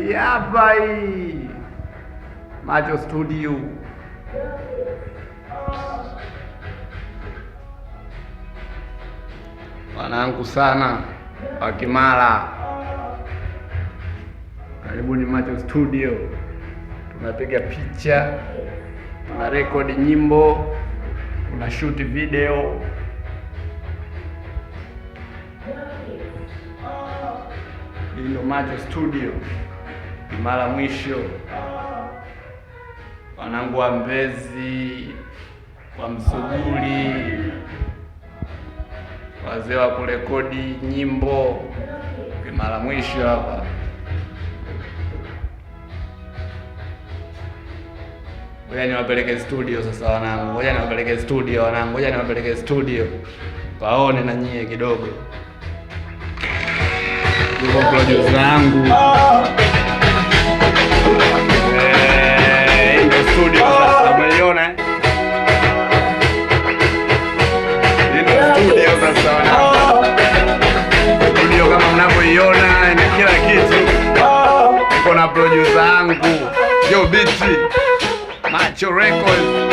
Hapa hii Macho Studio. Wanangu sana wa Kimara, karibuni Macho Studio. Tunapiga picha, tuna record nyimbo, tuna shoot video. Hii ndo Macho Studio Kimara mwisho. Wanangu wa Mbezi, wa Msuguri, wazee wa kurekodi nyimbo, Kimara mwisho hapa. Ngoja niwapeleke studio sasa wanangu. Ngoja niwapeleke studio wanangu. Ngoja niwapeleke studio. Waone na nyie kidogo. Ndio producer wangu. Ndio studio sasa. Umeiona? Ndio studio sasa wanangu. Studio kama mnavyoiona ina kila kitu. Niko na producer wangu. Yo Biti. Macho Records.